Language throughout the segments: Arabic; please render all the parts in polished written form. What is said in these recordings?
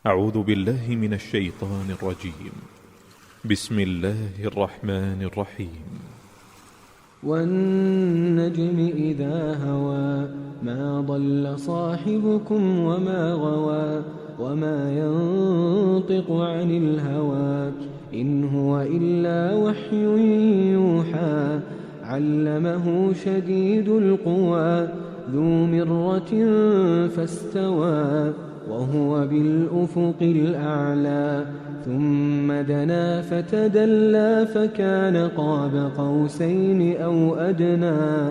أعوذ بالله من الشيطان الرجيم. بسم الله الرحمن الرحيم. والنجم إذا هوى ما ضل صاحبكم وما غوى وما ينطق عن الهوى إن هو إلا وحي يوحى علمه شديد القوى ذو مرة فاستوى وهو بالأفق الأعلى ثم دنا فتدلى فكان قاب قوسين أو أدنى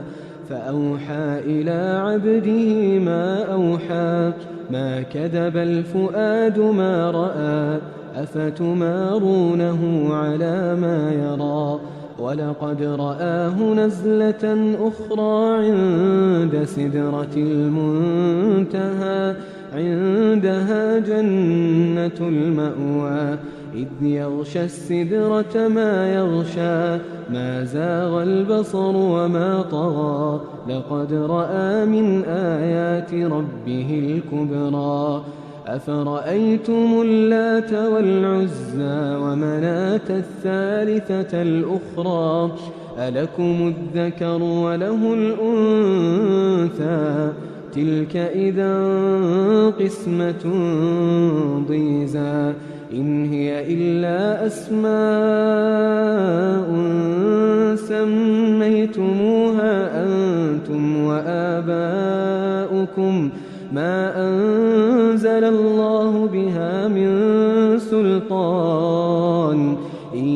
فأوحى إلى عبده ما أوحى ما كذب الفؤاد ما رأى أفتمارونه على ما يرى ولقد رآه نزلة أخرى عند سدرة المنتهى عندها جنة المأوى إذ يغشى السدرة ما يغشى ما زاغ البصر وما طغى لقد رأى من آيات ربه الكبرى أفرأيتم اللات والعزى ومناة الثالثة الأخرى ألكم الذكر وله الأنثى تلك إذا قسمة ضيزى إن هي إلا أسماء سميتموها أنتم وآباؤكم ما أنزل الله بها من سلطان إن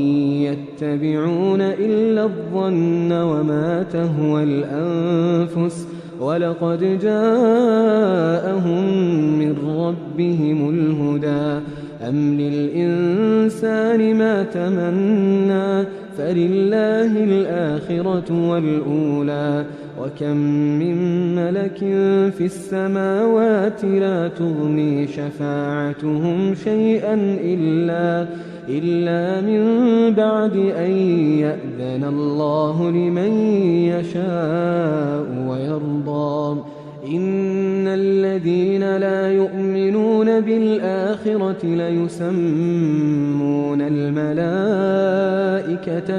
يتبعون إلا الظن وما تهوى الأنفس ولقد جاءهم من ربهم الهدى أم للإنسان ما تمنى فلله الآخرة والأولى وكم من ملك في السماوات لا تغني شفاعتهم شيئا إلا من بعد أن يأذن الله لمن يشاء ويرضى إن الذين لا يؤمنون بالآخرة ليسمون الملائكة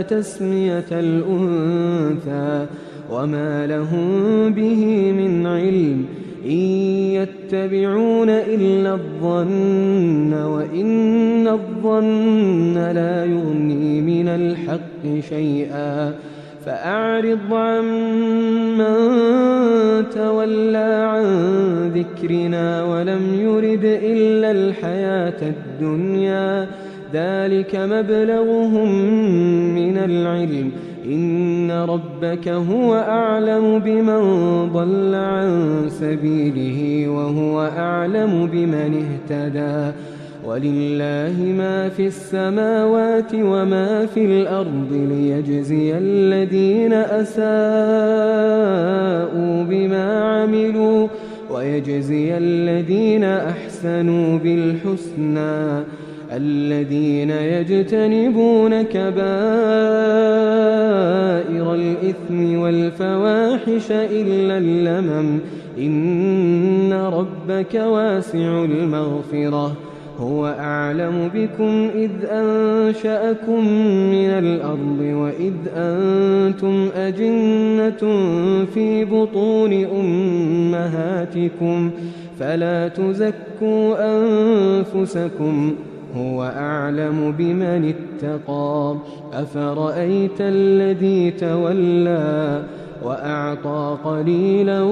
تسمية الأنثى وما لهم به من علم إن يتبعون إلا الظن وإن الظن لا يغني من الحق شيئا فأعرض عمن تولى عن ذكرنا ولم يرد إلا الحياة الدنيا ذلك مبلغهم من العلم إن ربك هو أعلم بمن ضل عن سبيله وهو أعلم بمن اهتدى ولله ما في السماوات وما في الأرض ليجزي الذين أساءوا بما عملوا ويجزي الذين أحسنوا بالحسنى الذين يجتنبون كبائر الإثم والفواحش إلا اللمم إن ربك واسع المغفرة هو أعلم بكم إذ أنشأكم من الأرض وإذ أنتم أجنة في بطون أمهاتكم فلا تزكوا أنفسكم هو أعلم بمن اتقى أفرأيت الذي تولى وأعطى قليلا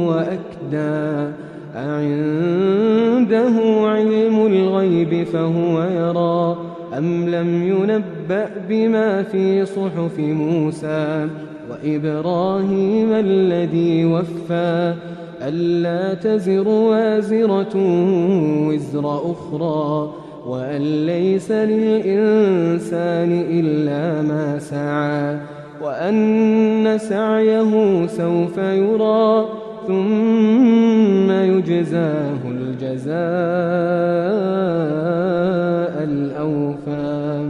وأكدى أعنده علم الغيب فهو يرى أم لم ينبأ بما في صحف موسى وإبراهيم الذي وفى ألا تزر وازرة وزر أخرى وأن ليس للإنسان إلا ما سعى وأن سعيه سوف يرى ثم يجزاه الجزاء الأوفى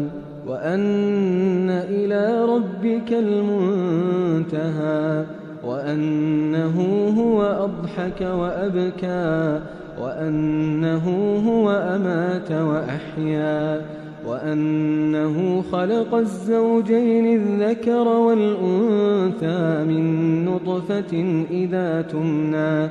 وأن إلى ربك المنتهى وأنه هو أضحك وأبكى وأنه هو أمات وأحيا وأنه خلق الزوجين الذكر والأنثى من نطفة إذا تمنى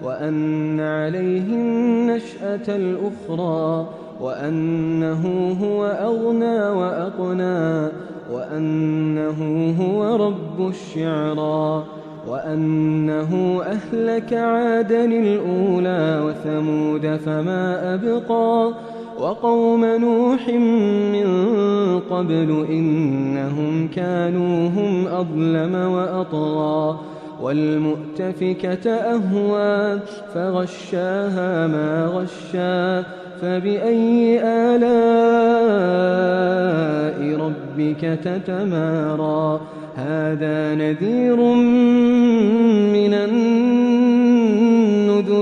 وأن عليه النشأة الأخرى وأنه هو أغنى وأقنى وأنه هو رب الشعرى وأنه أهلك عادا الأولى وثمود فما أبقى وقوم نوح من قبل إنهم كانوا هم أظلم وأطغى والمؤتفكة أهوى فغشاها ما غشا فبأي آلاء ربك تتمارى هذا نذير من النذر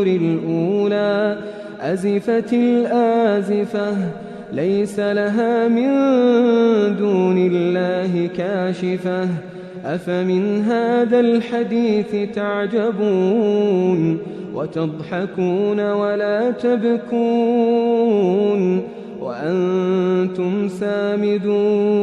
الأولى أزفت الآزفة ليس لها من دون الله كاشفة أفمن هذا الحديث تعجبون وتضحكون ولا تبكون وأنتم سامدون